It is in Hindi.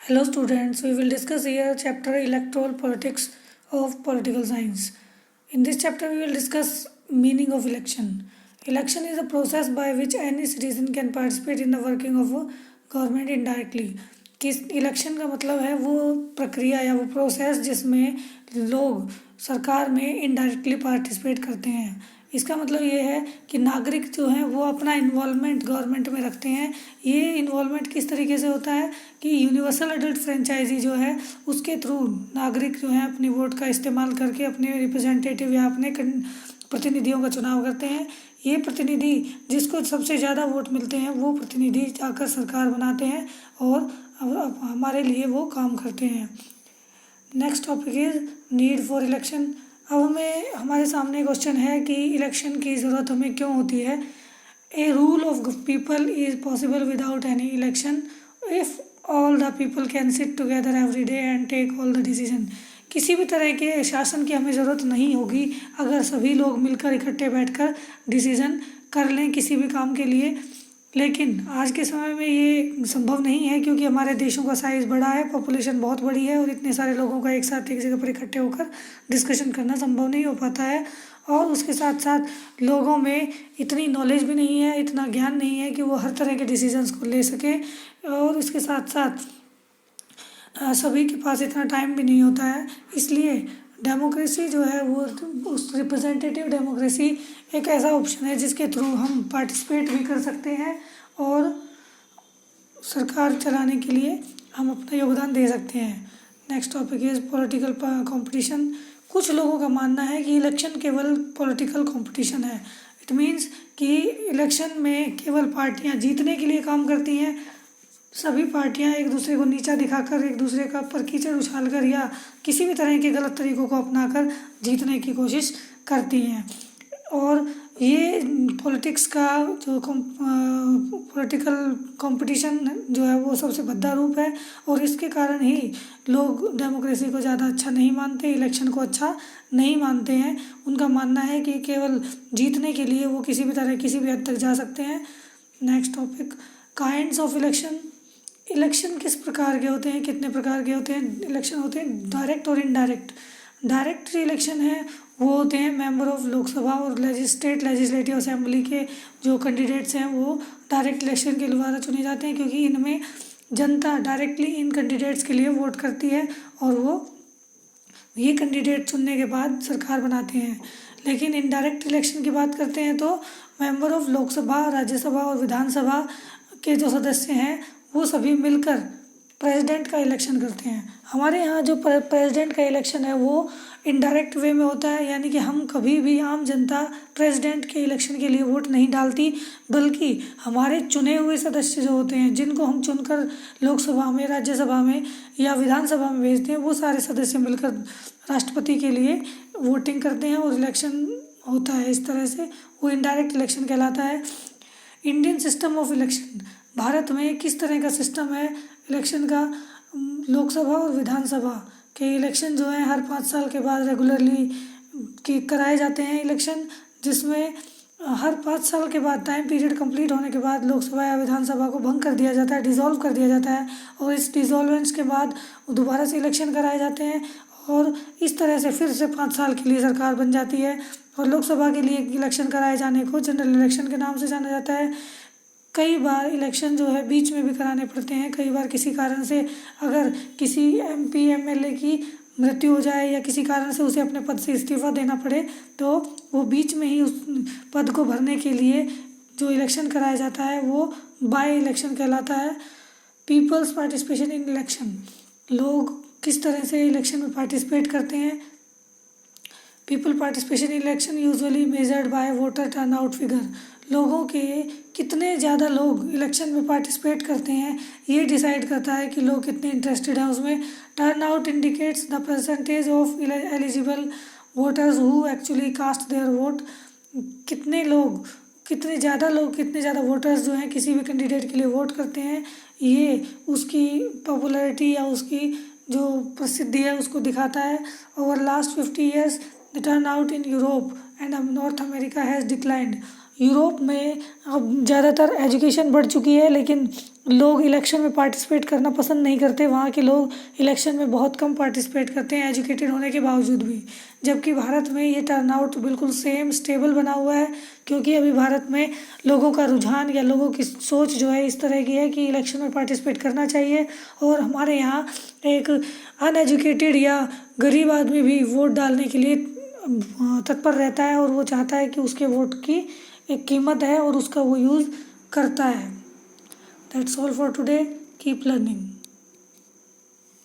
Hello students, we will discuss here chapter electoral politics of political science. In this chapter we will discuss meaning of election. Election is a process by which any citizen can participate in the working of a government indirectly. किस इलेक्शन का मतलब है वो प्रक्रिया या वो प्रोसेस जिसमें लोग सरकार में इनडायरेक्टली पार्टिसिपेट करते हैं। इसका मतलब ये है कि नागरिक जो हैं वो अपना इन्वॉल्वमेंट गवर्नमेंट में रखते हैं। ये इन्वॉल्वमेंट किस तरीके से होता है कि यूनिवर्सल अडल्ट फ्रेंचाइजी जो है उसके थ्रू नागरिक जो है अपनी वोट का इस्तेमाल करके अपने रिप्रेजेंटेटिव या अपने प्रतिनिधियों का चुनाव करते हैं। ये प्रतिनिधि जिसको सबसे ज़्यादा वोट मिलते हैं वो प्रतिनिधि जाकर सरकार बनाते हैं और हमारे लिए वो काम करते हैं। Next topic is need for election. अब हमारे सामने क्वेश्चन है कि इलेक्शन की ज़रूरत हमें क्यों होती है। A rule of people is possible without any election if all the people can sit together every day and take all the decision. किसी भी तरह के शासन की हमें ज़रूरत नहीं होगी अगर सभी लोग मिलकर इकट्ठे बैठकर डिसीजन कर लें किसी भी काम के लिए। लेकिन आज के समय में ये संभव नहीं है क्योंकि हमारे देशों का साइज़ बड़ा है, पॉपुलेशन बहुत बड़ी है और इतने सारे लोगों का एक साथ एक जगह पर इकट्ठे होकर डिस्कशन करना संभव नहीं हो पाता है। और उसके साथ साथ लोगों में इतनी नॉलेज भी नहीं है, इतना ज्ञान नहीं है कि वो हर तरह के डिसीजंस को ले सके। और इसके साथ साथ सभी के पास इतना टाइम भी नहीं होता है। इसलिए डेमोक्रेसी जो है वो उस रिप्रेजेंटेटिव डेमोक्रेसी एक ऐसा ऑप्शन है जिसके थ्रू हम पार्टिसिपेट भी कर सकते हैं और सरकार चलाने के लिए हम अपना योगदान दे सकते हैं। Next topic is political competition. कुछ लोगों का मानना है कि इलेक्शन केवल पॉलिटिकल कंपटीशन है। इट मीन्स कि इलेक्शन में केवल पार्टियां जीतने के लिए काम करती हैं। सभी पार्टियां एक दूसरे को नीचा दिखाकर एक दूसरे का पर कीचड़ उछालकर या किसी भी तरह के गलत तरीक़ों को अपनाकर जीतने की कोशिश करती हैं। और ये पॉलिटिक्स का जो पॉलिटिकल कंपटीशन जो है वो सबसे भद्दा रूप है और इसके कारण ही लोग डेमोक्रेसी को ज़्यादा अच्छा नहीं मानते, इलेक्शन को अच्छा नहीं मानते हैं। उनका मानना है कि केवल जीतने के लिए वो किसी भी तरह किसी भी हद तक जा सकते हैं। Next topic kinds of election. Election किस प्रकार के होते हैं, कितने प्रकार के होते हैं। इलेक्शन होते हैं डायरेक्ट और इनडायरेक्ट। डायरेक्ट इलेक्शन है वो होते हैं मेंबर ऑफ लोकसभा और स्टेट लेजिस्लेटिव असेंबली के जो कैंडिडेट्स हैं वो डायरेक्ट इलेक्शन के द्वारा चुने जाते हैं क्योंकि इनमें जनता डायरेक्टली इन कैंडिडेट्स के लिए वोट करती है और वो ये कैंडिडेट चुनने के बाद सरकार बनाते हैं। लेकिन इनडायरेक्ट इलेक्शन की बात करते हैं तो मेंबर ऑफ लोकसभा, राज्यसभा और विधानसभा के जो सदस्य हैं वो सभी मिलकर प्रेसिडेंट का इलेक्शन करते हैं। हमारे यहाँ जो प्रेसिडेंट का इलेक्शन है वो इनडायरेक्ट वे में होता है, यानी कि हम कभी भी आम जनता प्रेसिडेंट के इलेक्शन के लिए वोट नहीं डालती, बल्कि हमारे चुने हुए सदस्य जो होते हैं जिनको हम चुनकर लोकसभा में, राज्यसभा में या विधानसभा में भेजते हैं वो सारे सदस्य मिलकर राष्ट्रपति के लिए वोटिंग करते हैं और इलेक्शन होता है। इस तरह से वो इनडायरेक्ट इलेक्शन कहलाता है। Indian system of election. Bharat में किस तरह का सिस्टम है इलेक्शन का। लोकसभा और विधानसभा के इलेक्शन जो है हर 5 साल के बाद रेगुलरली कराए जाते हैं इलेक्शन, जिसमें हर 5 साल के बाद टाइम पीरियड कंप्लीट होने के बाद लोकसभा या विधानसभा को भंग कर दिया जाता है, डिसॉल्व कर दिया जाता है और इस डिसॉल्वेंस के बाद दोबारा से इलेक्शन कराए जाते हैं और इस तरह से फिर से 5 साल के लिए सरकार बन जाती है। और लोकसभा के लिए इलेक्शन कराए जाने को जनरल इलेक्शन के नाम से जाना जाता है। कई बार इलेक्शन जो है बीच में भी कराने पड़ते हैं। कई बार किसी कारण से अगर किसी MP MLA की मृत्यु हो जाए या किसी कारण से उसे अपने पद से इस्तीफा देना पड़े तो वो बीच में ही उस पद को भरने के लिए जो इलेक्शन कराया जाता है वो बाय इलेक्शन कहलाता है। Peoples participation in election. लोग किस तरह से इलेक्शन में पार्टिसिपेट करते हैं। People participation in election usually measured by voter turnout figure. लोगों के कितने ज़्यादा लोग इलेक्शन में पार्टिसिपेट करते हैं ये डिसाइड करता है कि लोग कितने इंटरेस्टेड हैं उसमें। Turnout indicates the percentage of eligible voters who actually cast their vote. कितने ज़्यादा वोटर्स जो हैं किसी भी कैंडिडेट के लिए वोट करते हैं, ये उसकी पॉपुलैरिटी या उसकी जो प्रसिद्धि है उसको दिखाता है। Over last 50 years the turnout in Europe and north America has declined. Europe में अब ज़्यादातर एजुकेशन बढ़ चुकी है, लेकिन लोग इलेक्शन में पार्टिसिपेट करना पसंद नहीं करते। वहाँ के लोग इलेक्शन में बहुत कम पार्टिसिपेट करते हैं एजुकेटेड होने के बावजूद भी। जबकि भारत में ये टर्नआउट बिल्कुल सेम स्टेबल बना हुआ है, क्योंकि अभी भारत में लोगों का रुझान या लोगों की सोच जो है इस तरह की है कि इलेक्शन में पार्टिसिपेट करना चाहिए। और हमारे यहाँ एक अनएजुकेटेड या गरीब आदमी भी वोट डालने के लिए तत्पर रहता है, और वो चाहता है कि उसके वोट की एक कीमत है और उसका वो यूज़ करता है। That's all for today. Keep learning.